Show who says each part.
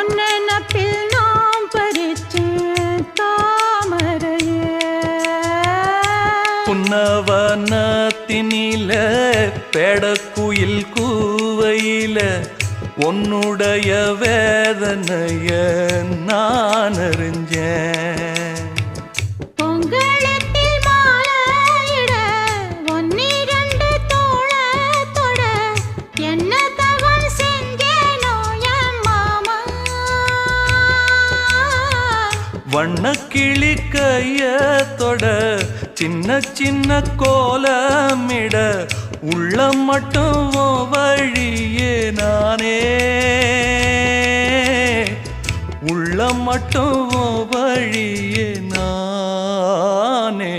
Speaker 1: ஒன்னெனப்பில் நாம் பறிச்சேன் தாமரையே
Speaker 2: புன்னவனத்தினில பெடக்குயில் கூவையில உன்னுடைய வேதனைய நான் அறிஞ்சேன்
Speaker 1: பொங்கலத்தில் மாலையிட ஒன்னிரண்டு தோளத்தொட என்ன தவம் செஞ்சேனோ என் மாமா
Speaker 2: வண்ணக்கிளி கையத்தொட சின்ன சின்ன கோலமிட உள்ளம் மட்டும் வழியே நானே உள்ளம் மட்டும் வழியே நானே